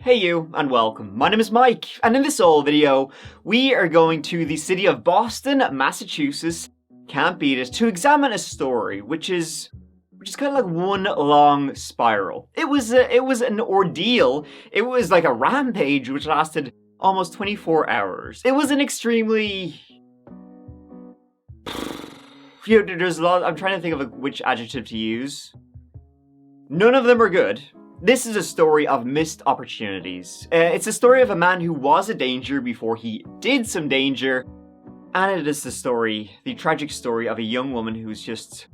Hey you, and welcome. My name is Mike, and in this old video, we are going to the city of Boston, Massachusetts, can't beat it, to examine a story which is kind of like one long spiral. It was an ordeal. It was like a rampage which lasted almost 24 hours. It was an extremely... there's a lot... I'm trying to think of which adjective to use. None of them are good. This is a story of missed opportunities. It's a story of a man who was a danger before he did some danger. And it is the tragic story of a young woman who's just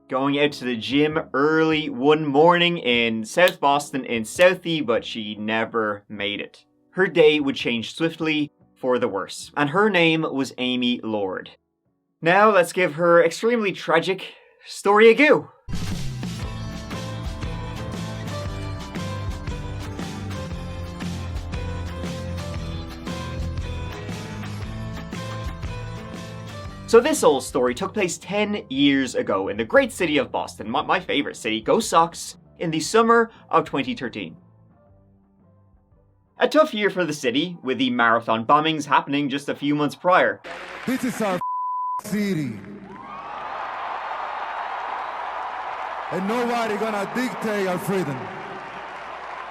going out to the gym early one morning in South Boston in Southie, but she never made it. Her day would change swiftly for the worse, and her name was Amy Lord. Now let's give her extremely tragic story a go. So this old story took place 10 years ago in the great city of Boston, my favorite city, go Sox, in the summer of 2013. A tough year for the city, with the marathon bombings happening just a few months prior. This is our city. And nobody gonna dictate our freedom.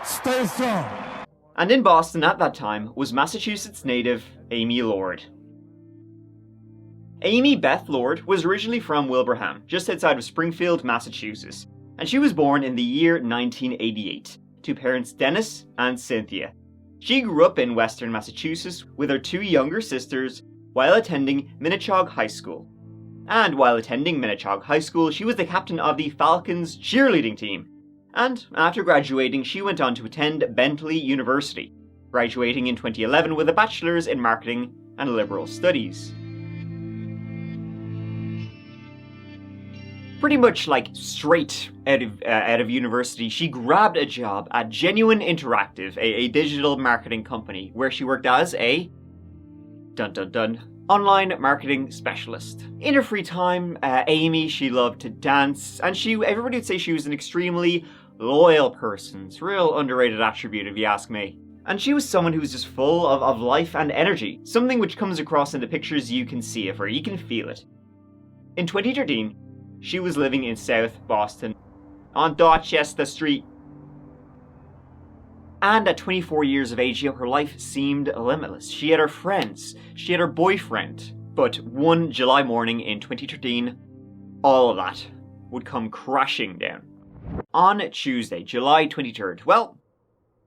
Stay strong. And in Boston at that time was Massachusetts native Amy Lord. Amy Beth Lord was originally from Wilbraham, just outside of Springfield, Massachusetts, and she was born in the year 1988 to parents Dennis and Cynthia. She grew up in western Massachusetts with her two younger sisters while attending Minnechaug High School. And while attending Minnechaug High School, she was the captain of the Falcons cheerleading team. And after graduating, she went on to attend Bentley University, graduating in 2011 with a bachelor's in marketing and liberal studies. Pretty much like straight out of university, she grabbed a job at Genuine Interactive, a digital marketing company, where she worked as a online marketing specialist. In her free time, Amy, she loved to dance, and everybody would say she was an extremely loyal person. It's a real underrated attribute if you ask me. And she was someone who was just full of life and energy, something which comes across in the pictures you can see of her, you can feel it. In 2013, she was living in South Boston, on Dorchester Street. And at 24 years of age, her life seemed limitless. She had her friends, she had her boyfriend. But one July morning in 2013, all of that would come crashing down. On Tuesday, July 23rd, well,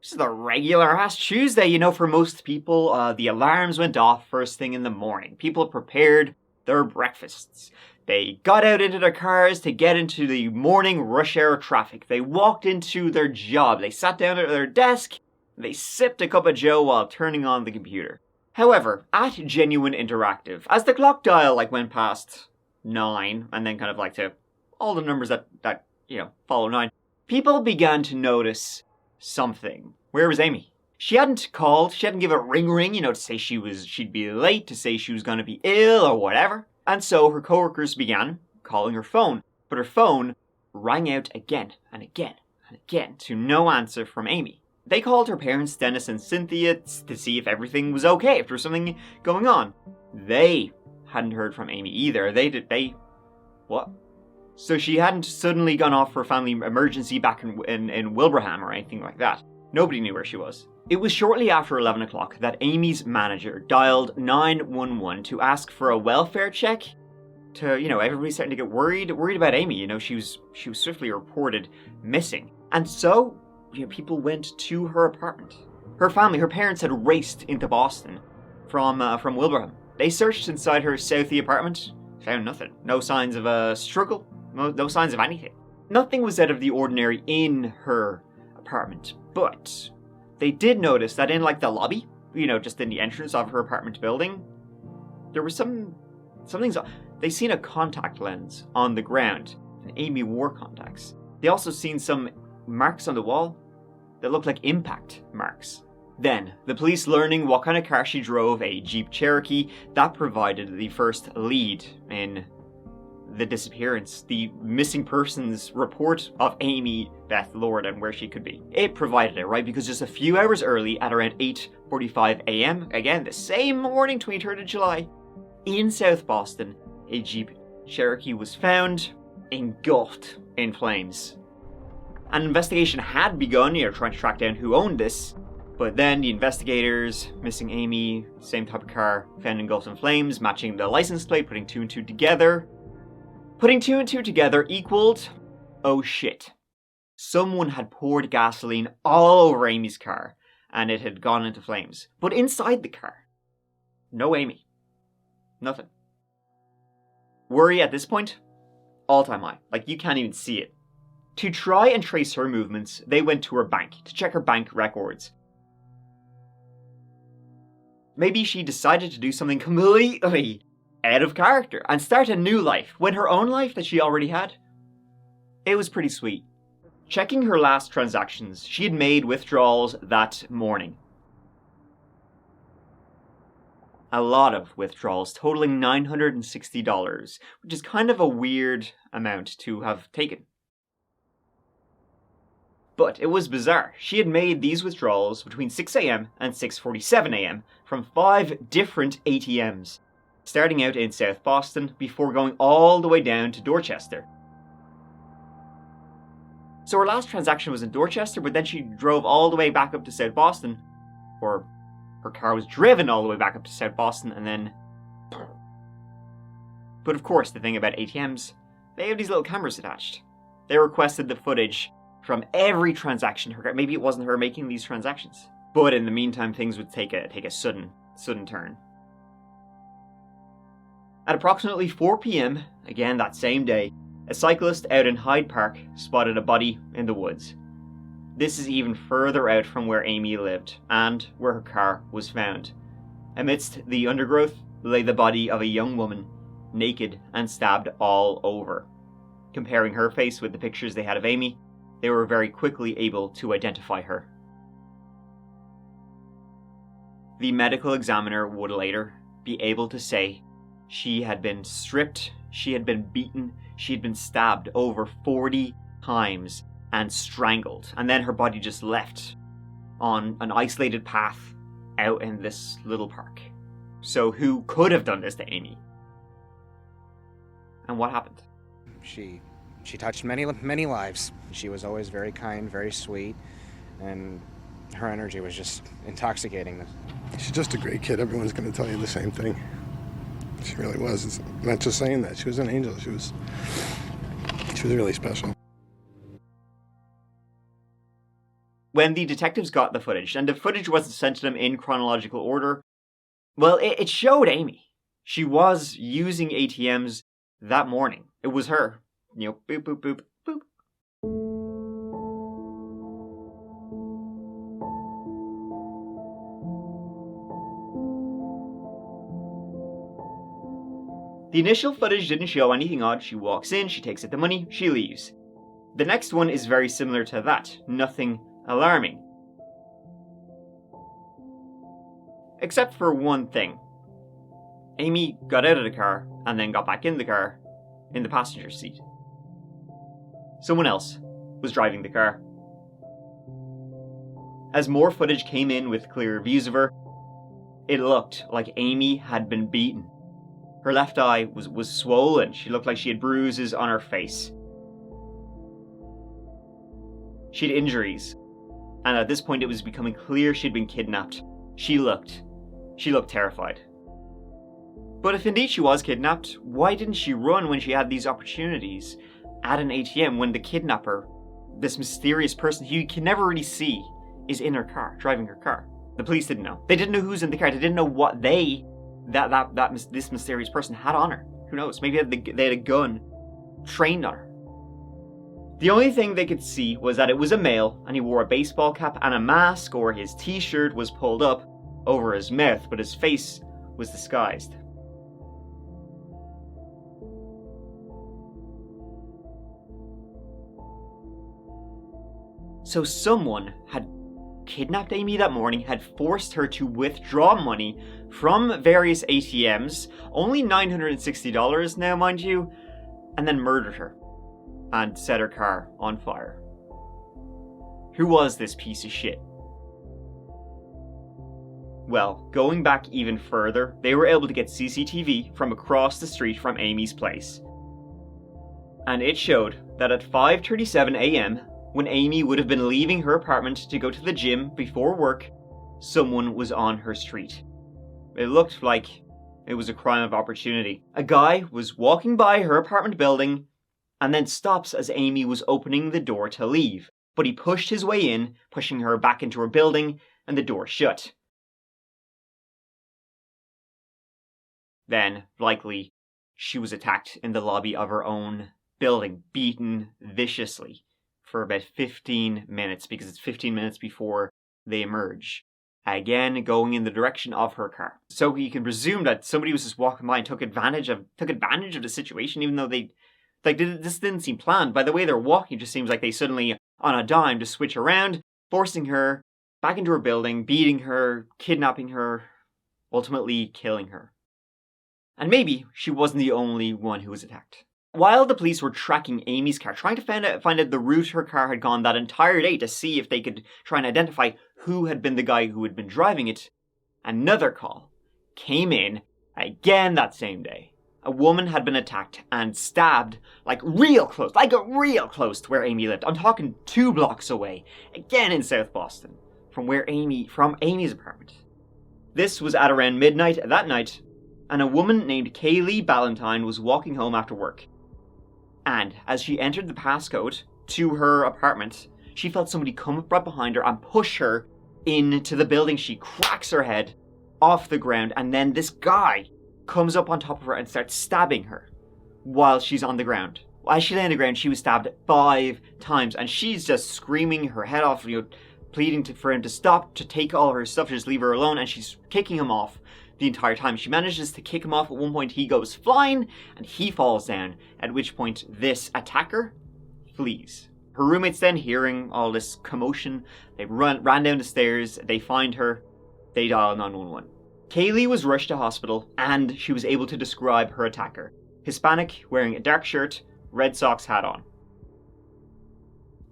this is the regular-ass Tuesday, for most people. The alarms went off first thing in the morning. People prepared their breakfasts. They got out into their cars to get into the morning rush hour traffic. They walked into their job. They sat down at their desk. They sipped a cup of joe while turning on the computer. However, at Genuine Interactive, as the clock dial went past 9, and then kind of to all the numbers that follow 9, people began to notice something. Where was Amy? She hadn't called. She hadn't given a ring, to say she'd be late, to say she was going to be ill or whatever. And so her coworkers began calling her phone, but her phone rang out again and again and again to no answer from Amy. They called her parents, Dennis and Cynthia, to see if everything was okay, if there was something going on. They hadn't heard from Amy either. What? So she hadn't suddenly gone off for a family emergency back in Wilbraham or anything like that. Nobody knew where she was. It was shortly after 11 o'clock that Amy's manager dialed 911 to ask for a welfare check. Everybody's starting to get worried about Amy. She was swiftly reported missing. And so, people went to her apartment. Her family, her parents had raced into Boston from Wilbraham. They searched inside her Southie apartment, found nothing. No signs of a struggle, no signs of anything. Nothing was out of the ordinary in her apartment, but they did notice that in the lobby, just in the entrance of her apartment building, there was some things. They seen a contact lens on the ground, and Amy wore contacts. They also seen some marks on the wall that looked like impact marks. Then, the police, learning what kind of car she drove, a Jeep Cherokee, that provided the first lead in the disappearance, the missing persons report of Amy Beth Lord and where she could be. It provided it, right? Because just a few hours early, at around 8:45 a.m., again, the same morning, 23rd of July, in South Boston, a Jeep Cherokee was found engulfed in flames. An investigation had begun, trying to track down who owned this, but then the investigators, missing Amy, same type of car, found engulfed in flames, matching the license plate, putting two and two together. Putting two and two together equaled, oh shit. Someone had poured gasoline all over Amy's car, and it had gone into flames. But inside the car, no Amy. Nothing. Worry at this point, all-time high. Like, you can't even see it. To try and trace her movements, they went to her bank to check her bank records. Maybe she decided to do something completely out of character and start a new life when her own life that she already had. It was pretty sweet. Checking her last transactions, she had made withdrawals that morning. A lot of withdrawals, totaling $960, which is kind of a weird amount to have taken. But it was bizarre. She had made these withdrawals between 6 a.m. and 6:47 a.m. from 5 different ATMs, starting out in South Boston before going all the way down to Dorchester. So her last transaction was in Dorchester, but then she drove all the way back up to South Boston, or her car was driven all the way back up to South Boston, and then... But of course, the thing about ATMs, they have these little cameras attached. They requested the footage from every transaction. Maybe it wasn't her making these transactions. But in the meantime, things would take a sudden turn. At approximately 4 p.m, again that same day, a cyclist out in Hyde Park spotted a body in the woods. This is even further out from where Amy lived, and where her car was found. Amidst the undergrowth lay the body of a young woman, naked and stabbed all over. Comparing her face with the pictures they had of Amy, they were very quickly able to identify her. The medical examiner would later be able to say she had been stripped, she had been beaten, she had been stabbed over 40 times and strangled, and then her body just left on an isolated path out in this little park. So who could have done this to Amy? And what happened? She touched many lives. She was always very kind, very sweet, and her energy was just intoxicating. She's just a great kid. Everyone's going to tell you the same thing. She really was. It's not just saying that. She was an angel. She was really special. When the detectives got the footage, and the footage wasn't sent to them in chronological order, well, it showed Amy. She was using ATMs that morning. It was her. Boop, boop, boop, boop. The initial footage didn't show anything odd. She walks in, she takes out the money, she leaves. The next one is very similar to that. Nothing alarming. Except for one thing. Amy got out of the car and then got back in the car in the passenger seat. Someone else was driving the car. As more footage came in with clearer views of her, it looked like Amy had been beaten. Her left eye was swollen. She looked like she had bruises on her face. She had injuries, and at this point it was becoming clear she'd been kidnapped. She looked terrified. But if indeed she was kidnapped, why didn't she run when she had these opportunities at an ATM when the kidnapper, this mysterious person who you can never really see, is in her car, driving her car? The police didn't know. They didn't know who's in the car. They didn't know what this mysterious person had on her. Who knows? Maybe they had a gun trained on her. The only thing they could see was that it was a male, and he wore a baseball cap and a mask, or his t-shirt was pulled up over his mouth, but his face was disguised. So someone had kidnapped Amy that morning, had forced her to withdraw money from various ATMs, only $960 now, mind you, and then murdered her and set her car on fire. Who was this piece of shit? Well, going back even further, they were able to get CCTV from across the street from Amy's place. And it showed that at 5:37 a.m, when Amy would have been leaving her apartment to go to the gym before work, someone was on her street. It looked like it was a crime of opportunity. A guy was walking by her apartment building and then stops as Amy was opening the door to leave. But he pushed his way in, pushing her back into her building, and the door shut. Then, likely, she was attacked in the lobby of her own building, beaten viciously for about 15 minutes, because it's 15 minutes before they emerge. Again, going in the direction of her car. So you can presume that somebody was just walking by and took advantage of the situation, even though this didn't seem planned. By the way they're walking, it just seems like they suddenly, on a dime, just switch around, forcing her back into her building, beating her, kidnapping her, ultimately killing her. And maybe she wasn't the only one who was attacked. While the police were tracking Amy's car, trying to find out the route her car had gone that entire day to see if they could try and identify who had been the guy who had been driving it, another call came in again that same day. A woman had been attacked and stabbed real close to where Amy lived. I'm talking 2 blocks away, again in South Boston, from Amy's apartment. This was at around midnight that night, and a woman named Kaylee Ballantyne was walking home after work. And as she entered the passcode to her apartment, she felt somebody come up right behind her and push her into the building. She cracks her head off the ground, and then this guy comes up on top of her and starts stabbing her while she's on the ground. As she lay on the ground, she was stabbed 5 times, and she's just screaming her head off, pleading for him to stop, to take all her stuff, just leave her alone, and she's kicking him off the entire time. She manages to kick him off. At one point, he goes flying, and he falls down, at which point this attacker flees. Her roommates then, hearing all this commotion, they ran down the stairs, they find her, they dial 911. Kaylee was rushed to hospital, and she was able to describe her attacker. Hispanic, wearing a dark shirt, Red Sox hat on.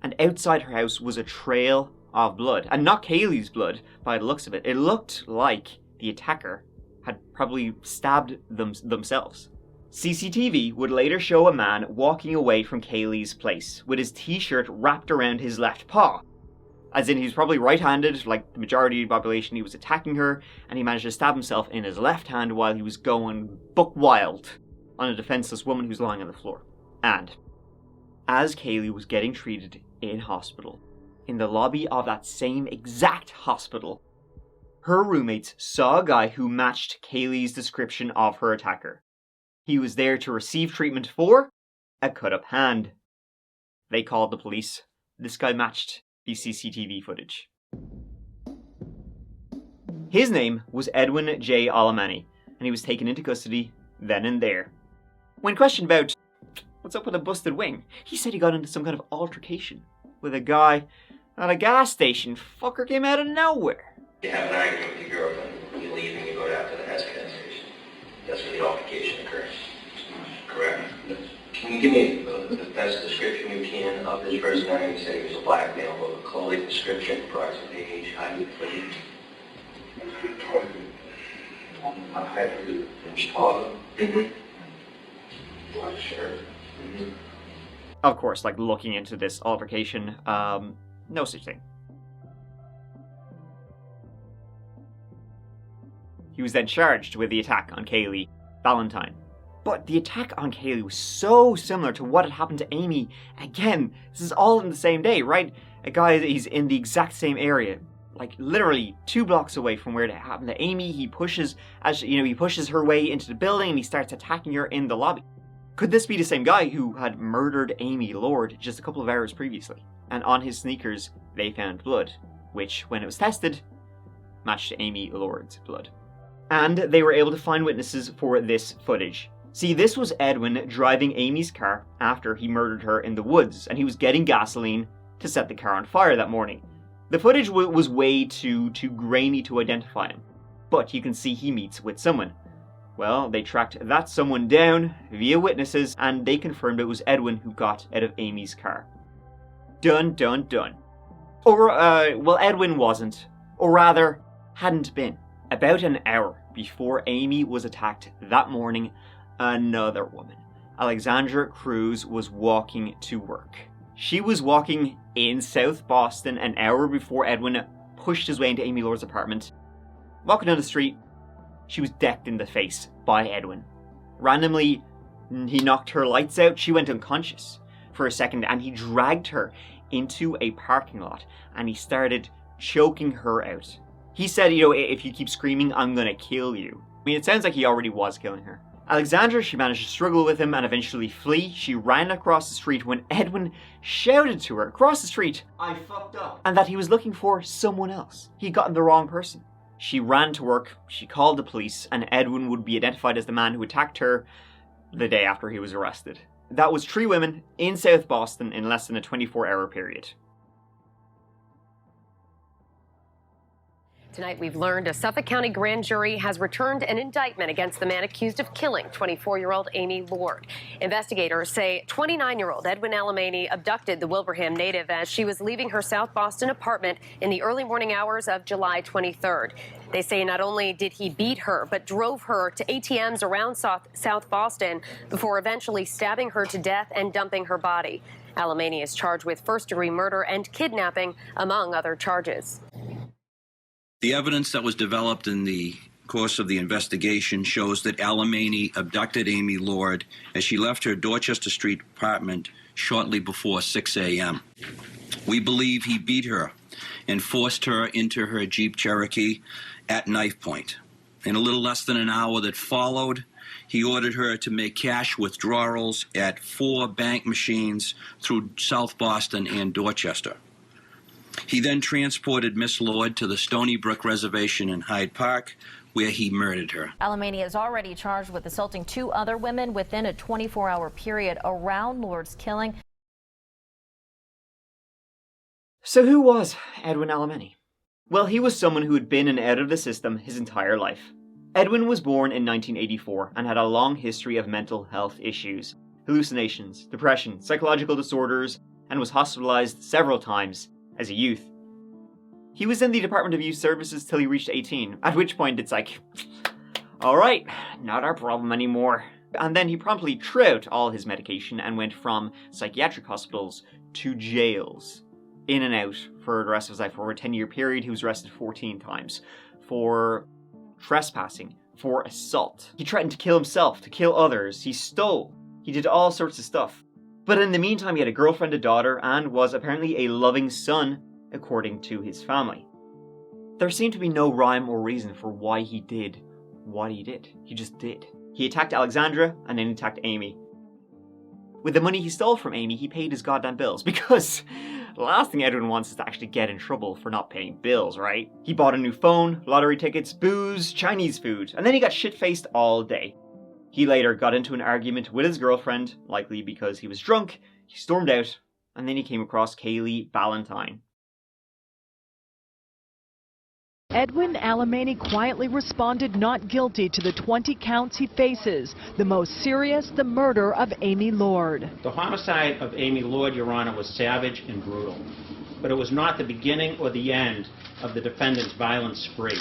And outside her house was a trail of blood. And not Kaylee's blood, by the looks of it. It looked like the attacker had probably stabbed themselves. CCTV would later show a man walking away from Kaylee's place, with his t-shirt wrapped around his left paw. As in, he was probably right-handed, like the majority of the population. He was attacking her, and he managed to stab himself in his left hand while he was going buck wild on a defenseless woman who's lying on the floor. And as Kaylee was getting treated in hospital, in the lobby of that same exact hospital, her roommates saw a guy who matched Kaylee's description of her attacker. He was there to receive treatment for a cut-up hand. They called the police. This guy matched the CCTV footage. His name was Edwin J. Alemany, and he was taken into custody then and there. When questioned about what's up with a busted wing, he said he got into some kind of altercation with a guy at a gas station. Fucker came out of nowhere. You have an argument with your girlfriend, you leave and you go down to the gas station. That's where the altercation occurs. Correct? Can you give me the best description you can of this person? I know you said he was a black male, but a clothing description, approximate age, height, weight. Height is taller. Black shirt. Of course, looking into this altercation, no such thing. He was then charged with the attack on Kaylee Ballantyne. But the attack on Kaylee was so similar to what had happened to Amy. Again, this is all in the same day, right? A guy, he's in the exact same area, literally 2 blocks away from where it happened to Amy. He pushes her way into the building and he starts attacking her in the lobby. Could this be the same guy who had murdered Amy Lord just a couple of hours previously? And on his sneakers, they found blood, which, when it was tested, matched Amy Lord's blood. And they were able to find witnesses for this footage. See, this was Edwin driving Amy's car after he murdered her in the woods, and he was getting gasoline to set the car on fire that morning. The footage was way too grainy to identify him, but you can see he meets with someone. Well, they tracked that someone down via witnesses, and they confirmed it was Edwin who got out of Amy's car. Dun dun dun. Or, well, Edwin wasn't. Or rather, hadn't been. About an hour before Amy was attacked that morning, another woman, Alexandra Cruz, was walking to work. She was walking in South Boston an hour before Edwin pushed his way into Amy Lord's apartment. Walking down the street, she was decked in the face by Edwin. Randomly, he knocked her lights out. She went unconscious for a second, and he dragged her into a parking lot, and he started choking her out. He said, if you keep screaming, I'm gonna kill you. I mean, it sounds like he already was killing her. Alexandra, she managed to struggle with him and eventually flee. She ran across the street when Edwin shouted to her across the street, "I fucked up," and that he was looking for someone else. He'd gotten the wrong person. She ran to work, she called the police, and Edwin would be identified as the man who attacked her the day after he was arrested. That was 3 women in South Boston in less than a 24-hour period. Tonight, we've learned a Suffolk County grand jury has returned an indictment against the man accused of killing 24-year-old Amy Lord. Investigators say 29-year-old Edwin Alemany abducted the Wilbraham native as she was leaving her South Boston apartment in the early morning hours of July 23rd. They say not only did he beat her, but drove her to ATMs around South Boston before eventually stabbing her to death and dumping her body. Alemany is charged with first-degree murder and kidnapping, among other charges. The evidence that was developed in the course of the investigation shows that Alemany abducted Amy Lord as she left her Dorchester Street apartment shortly before 6 a.m. We believe he beat her and forced her into her Jeep Cherokee at knife point. In a little less than an hour that followed, he ordered her to make cash withdrawals at 4 bank machines through South Boston and Dorchester. He then transported Miss Lord to the Stony Brook Reservation in Hyde Park, where he murdered her. Alemany is already charged with assaulting 2 other women within a 24-hour period around Lord's killing. So who was Edwin Alemany? Well, he was someone who had been in and out of the system his entire life. Edwin was born in 1984 and had a long history of mental health issues, hallucinations, depression, psychological disorders, and was hospitalized several times as a youth. He was in the Department of Youth Services till he reached 18, at which point it's like, alright, not our problem anymore. And then he promptly threw out all his medication and went from psychiatric hospitals to jails. In and out for the rest of his life. For a 10-year period, he was arrested 14 times for trespassing, for assault. He threatened to kill himself, to kill others. He stole. He did all sorts of stuff. But in the meantime, he had a girlfriend, a daughter, and was apparently a loving son, according to his family. There seemed to be no rhyme or reason for why he did what he did. He just did. He attacked Alexandra, and then he attacked Amy. With the money he stole from Amy, he paid his goddamn bills, because the last thing Edwin wants is to actually get in trouble for not paying bills, right? He bought a new phone, lottery tickets, booze, Chinese food, and then he got shit-faced all day. He later got into an argument with his girlfriend, likely because he was drunk. He stormed out, and then he came across Kaylee Ballantyne. Edwin Alemany quietly responded not guilty to the 20 counts he faces, the most serious, the murder of Amy Lord. The homicide of Amy Lord, Your Honor, was savage and brutal, but it was not the beginning or the end of the defendant's violent spree.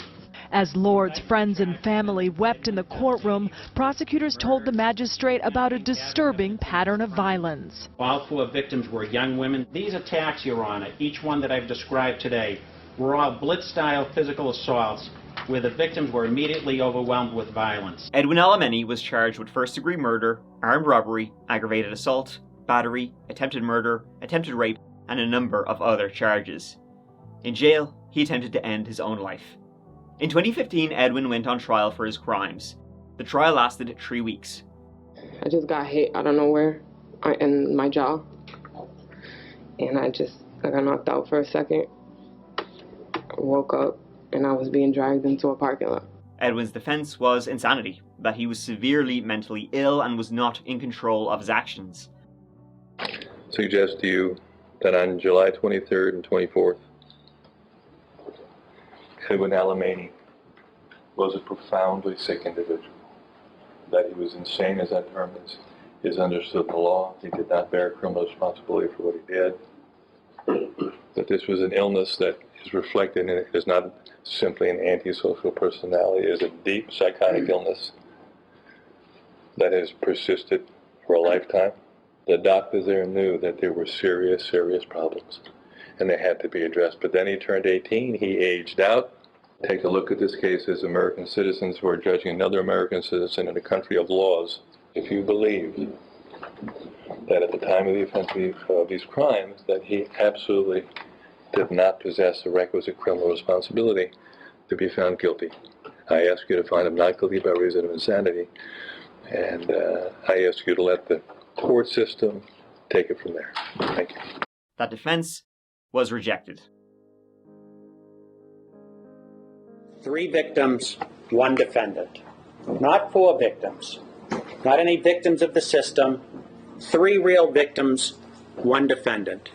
As Lord's friends and family wept in the courtroom, prosecutors told the magistrate about a disturbing pattern of violence. All 4 victims were young women. These attacks, Your Honor, each one that I've described today, were all blitz-style physical assaults where the victims were immediately overwhelmed with violence. Edwin Alemany was charged with first-degree murder, armed robbery, aggravated assault, battery, attempted murder, attempted rape, and a number of other charges. In jail, he attempted to end his own life. In 2015, Edwin went on trial for his crimes. The trial lasted 3 weeks. I just got hit out of nowhere in my jaw, and I got knocked out for a second. I woke up, and I was being dragged into a parking lot. Edwin's defense was insanity, that he was severely mentally ill and was not in control of his actions. Suggest to you that on July 23rd and 24th, Edwin Alemany was a profoundly sick individual. that he was insane, as that term is understood in the law. He did not bear criminal responsibility for what he did. That this was an illness that is reflected in it is not simply an antisocial personality. It is a deep psychotic illness that has persisted for a lifetime. The doctors there knew that there were serious, serious problems, and they had to be addressed. But then he turned 18, he aged out. Take a look at this case as American citizens who are judging another American citizen in a country of laws. If you believe that at the time of the offense of these crimes, that he absolutely did not possess the requisite criminal responsibility to be found guilty, I ask you to find him not guilty by reason of insanity, and I ask you to let the court system take it from there. Thank you. That defense was rejected. 3 victims, 1 defendant. Not 4 victims. Not any victims of the system. 3 real victims, 1 defendant.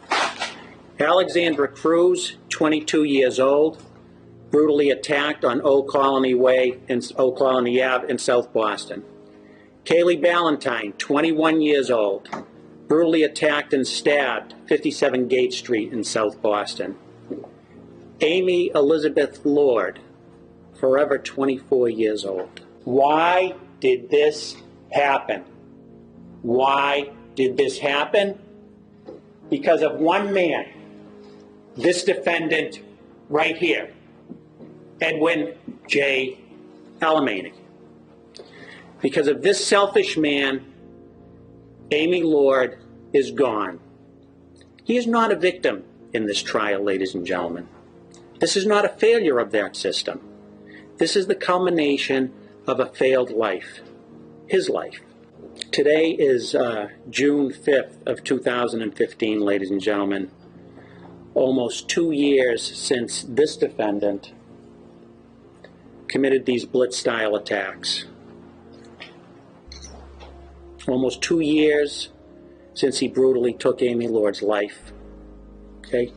Alexandra Cruz, 22 years old, brutally attacked on Old Colony Ave in South Boston. Kaylee Ballantyne, 21 years old, brutally attacked and stabbed 57 Gate Street in South Boston. Amy Elizabeth Lord, forever 24 years old. Why did this happen? Why did this happen? Because of one man, this defendant right here, Edwin J. Alemany. Because of this selfish man, Amy Lord is gone. He is not a victim in this trial, ladies and gentlemen. This is not a failure of that system. This is the culmination of a failed life, his life. Today is June 5th of 2015, ladies and gentlemen. Almost 2 years since this defendant committed these blitz-style attacks. Almost 2 years since he brutally took Amy Lord's life. Okay?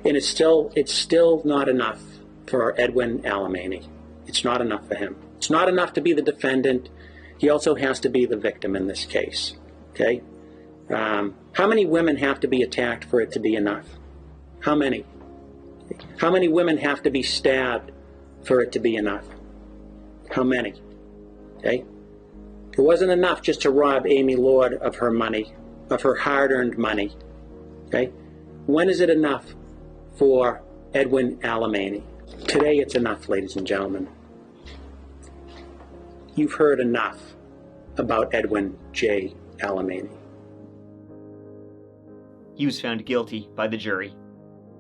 And it's still not enough for Edwin Alemany. It's not enough for him. It's not enough to be the defendant. He also has to be the victim in this case. Okay? How many women have to be attacked for it to be enough? How many? How many women have to be stabbed for it to be enough? How many? Okay? It wasn't enough just to rob Amy Lord of her money, of her hard-earned money. Okay? When is it enough for Edwin Alemany? Today it's enough, ladies and gentlemen. You've heard enough about Edwin J. Alemany. He was found guilty by the jury.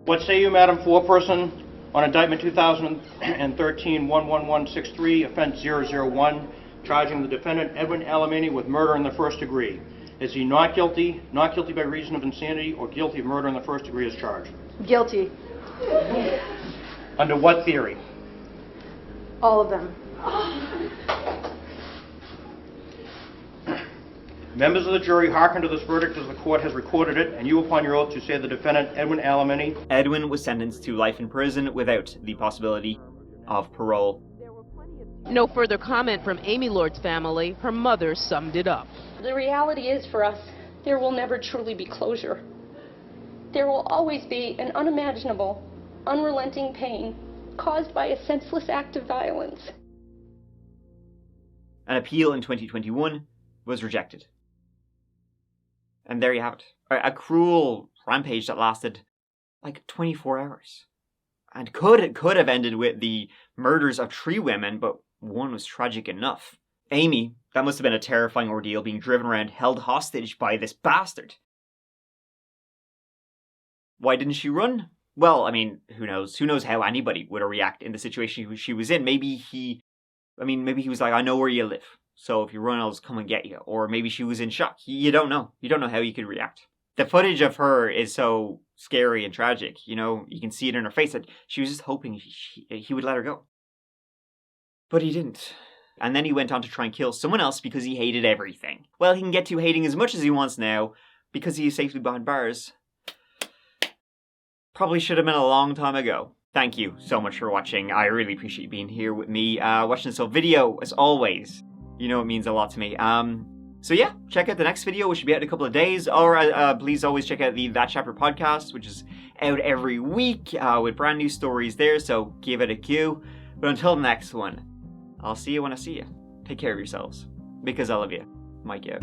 What say you, Madam Foreperson, on indictment 2013-11163, offense 001, charging the defendant Edwin Alemany with murder in the first degree? Is he not guilty by reason of insanity, or guilty of murder in the first degree as charged? Guilty. Under what theory? All of them. Members of the jury hearken to this verdict as the court has recorded it, and you upon your oath to say the defendant Edwin Alemany. Edwin was sentenced to life in prison without the possibility of parole. No further comment from Amy Lord's family. Her mother summed it up. The reality is, for us, there will never truly be closure. There will always be an unimaginable, unrelenting pain caused by a senseless act of violence. An appeal in 2021 was rejected. And there you have it. A cruel rampage that lasted like 24 hours. And could have ended with the murders of 3 women, but one was tragic enough. Amy, that must have been a terrifying ordeal, being driven around, held hostage by this bastard. Why didn't she run? Well, I mean, who knows? Who knows how anybody would react in the situation she was in? Maybe he was like, I know where you live, so if you run, I'll just come and get you. Or maybe she was in shock. You don't know. You don't know how you could react. The footage of her is so scary and tragic. You know, you can see it in her face that she was just hoping he would let her go. But he didn't. And then he went on to try and kill someone else because he hated everything. Well, he can get to hating as much as he wants now because he is safely behind bars. Probably should have been a long time ago. Thank you so much for watching. I really appreciate you being here with me, watching this whole video, as always. You know it means a lot to me. So yeah, check out the next video, which will be out in a couple of days. Or please always check out the That Chapter podcast, which is out every week with brand new stories there. So give it a cue. But until the next one, I'll see you when I see you. Take care of yourselves, because I love you. Mike out.